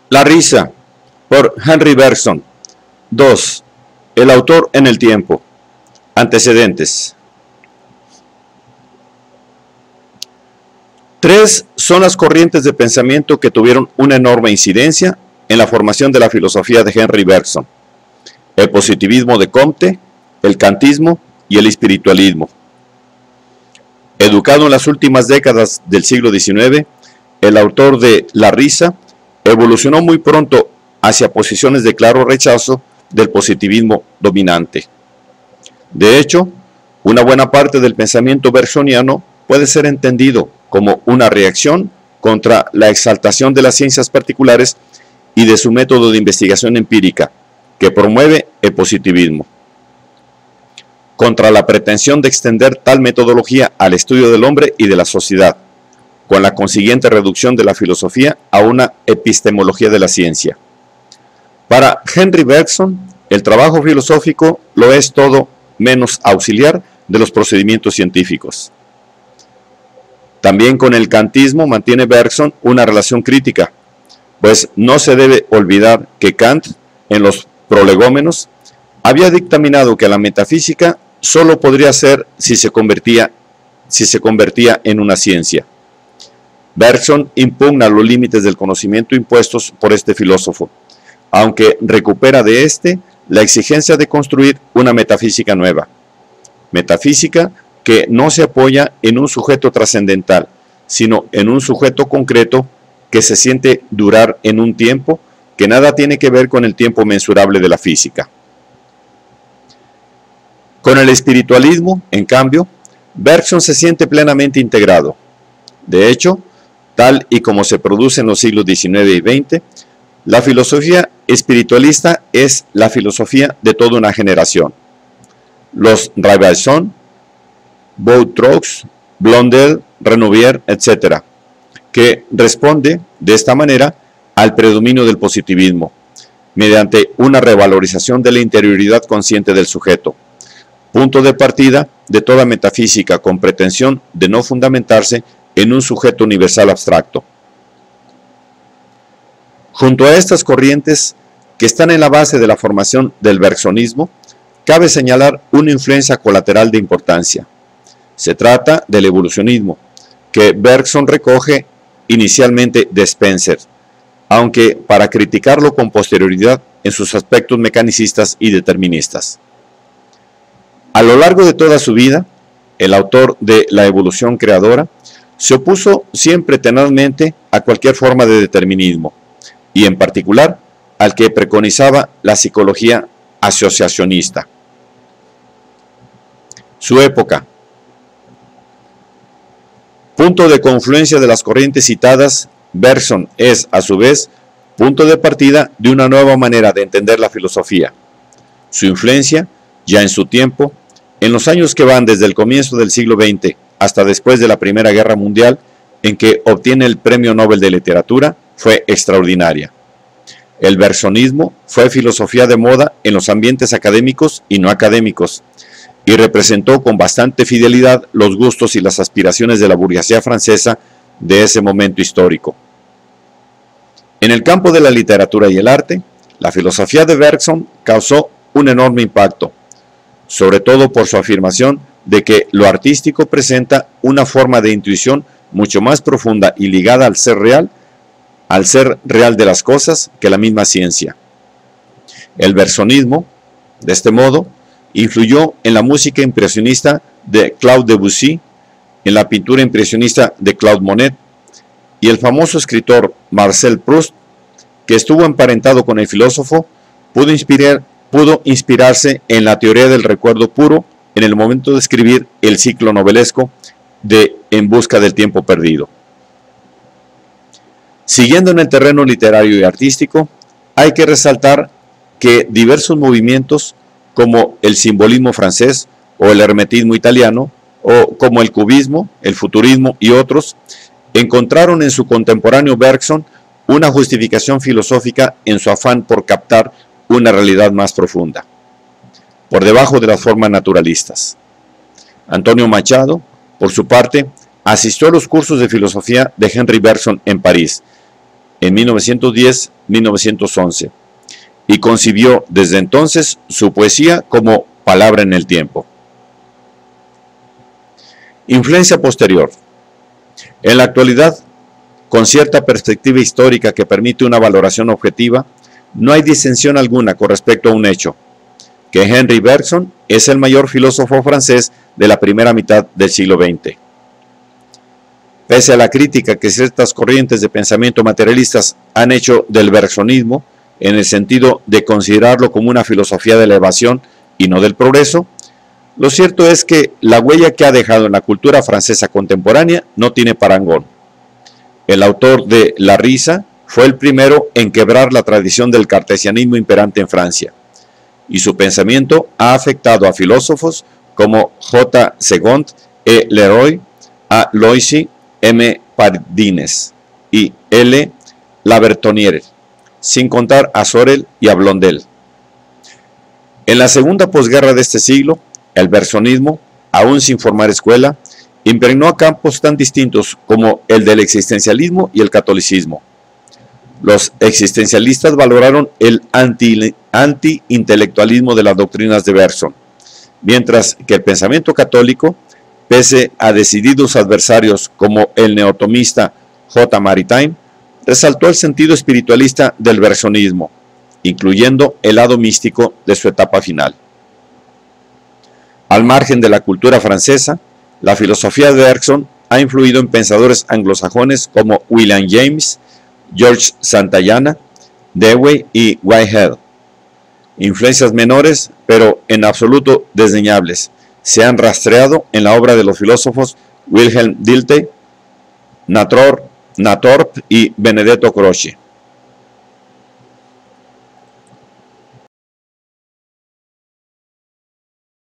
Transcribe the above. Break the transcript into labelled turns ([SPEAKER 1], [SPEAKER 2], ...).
[SPEAKER 1] La risa, por Henry Bergson. 2. El autor en el tiempo. Antecedentes. 3 son las corrientes de pensamiento que tuvieron una enorme incidencia en la formación de la filosofía de Henry Bergson: el positivismo de Comte, el kantismo y el espiritualismo. Educado en las últimas décadas del siglo XIX, el autor de La risa evolucionó muy pronto hacia posiciones de claro rechazo del positivismo dominante. De hecho, una buena parte del pensamiento bergsoniano puede ser entendido como una reacción contra la exaltación de las ciencias particulares y de su método de investigación empírica, que promueve el positivismo. Contra la pretensión de extender tal metodología al estudio del hombre y de la sociedad, con la consiguiente reducción de la filosofía a una epistemología de la ciencia. Para Henry Bergson, el trabajo filosófico lo es todo menos auxiliar de los procedimientos científicos. También con el kantismo mantiene Bergson una relación crítica, pues no se debe olvidar que Kant, en los prolegómenos, había dictaminado que la metafísica solo podría ser si se convertía en una ciencia. Bergson impugna los límites del conocimiento impuestos por este filósofo, aunque recupera de este la exigencia de construir una metafísica nueva. Metafísica que no se apoya en un sujeto trascendental, sino en un sujeto concreto que se siente durar en un tiempo que nada tiene que ver con el tiempo mensurable de la física. Con el espiritualismo, en cambio, Bergson se siente plenamente integrado. De hecho, tal y como se produce en los siglos XIX y XX, la filosofía espiritualista es la filosofía de toda una generación. Los Raybalson, Boutroux, Blondel, Renouvier, etc., que responde de esta manera al predominio del positivismo, mediante una revalorización de la interioridad consciente del sujeto, punto de partida de toda metafísica con pretensión de no fundamentarse en un sujeto universal abstracto. Junto a estas corrientes que están en la base de la formación del bergsonismo, cabe señalar una influencia colateral de importancia. Se trata del evolucionismo, que Bergson recoge inicialmente de Spencer, aunque para criticarlo con posterioridad en sus aspectos mecanicistas y deterministas. A lo largo de toda su vida, el autor de La evolución creadora se opuso siempre tenazmente a cualquier forma de determinismo, y en particular al que preconizaba la psicología asociacionista. Su época. Punto de confluencia de las corrientes citadas, Bergson es, a su vez, punto de partida de una nueva manera de entender la filosofía. Su influencia, ya en su tiempo, en los años que van desde el comienzo del siglo XX hasta después de la Primera Guerra Mundial, en que obtiene el Premio Nobel de Literatura, fue extraordinaria. El bergsonismo fue filosofía de moda en los ambientes académicos y no académicos, y representó con bastante fidelidad los gustos y las aspiraciones de la burguesía francesa de ese momento histórico. En el campo de la literatura y el arte, la filosofía de Bergson causó un enorme impacto, sobre todo por su afirmación de que lo artístico presenta una forma de intuición mucho más profunda y ligada al ser real de las cosas, que la misma ciencia. El bergsonismo, de este modo, influyó en la música impresionista de Claude Debussy, en la pintura impresionista de Claude Monet, y el famoso escritor Marcel Proust, que estuvo emparentado con el filósofo, pudo inspirarse en la teoría del recuerdo puro en el momento de escribir el ciclo novelesco de En busca del tiempo perdido. Siguiendo en el terreno literario y artístico, hay que resaltar que diversos movimientos como el simbolismo francés o el hermetismo italiano, o como el cubismo, el futurismo y otros, encontraron en su contemporáneo Bergson una justificación filosófica en su afán por captar una realidad más profunda, por debajo de las formas naturalistas. Antonio Machado, por su parte, asistió a los cursos de filosofía de Henry Bergson en París, en 1910-1911 y concibió desde entonces su poesía como palabra en el tiempo. Influencia posterior. En la actualidad, con cierta perspectiva histórica que permite una valoración objetiva, no hay disensión alguna con respecto a un hecho, que Henri Bergson es el mayor filósofo francés de la primera mitad del siglo XX. Pese a la crítica que ciertas corrientes de pensamiento materialistas han hecho del bergsonismo, en el sentido de considerarlo como una filosofía de la evasión y no del progreso, lo cierto es que la huella que ha dejado en la cultura francesa contemporánea no tiene parangón. El autor de La risa fue el primero en quebrar la tradición del cartesianismo imperante en Francia, y su pensamiento ha afectado a filósofos como J. Segont, E. Leroy, A. Loisy, M. Pardines y L. Labertonniere, sin contar a Sorel y a Blondel. En la segunda posguerra de este siglo, el bergsonismo, aún sin formar escuela, impregnó a campos tan distintos como el del existencialismo y el catolicismo. Los existencialistas valoraron el anti-intelectualismo de las doctrinas de Bergson, mientras que el pensamiento católico, pese a decididos adversarios como el neotomista J. Maritain, resaltó el sentido espiritualista del bergsonismo, incluyendo el lado místico de su etapa final. Al margen de la cultura francesa, la filosofía de Bergson ha influido en pensadores anglosajones como William James, George Santayana, Dewey y Whitehead. Influencias menores, pero en absoluto desdeñables, se han rastreado en la obra de los filósofos Wilhelm Dilthey, Nathorp y Benedetto Croce.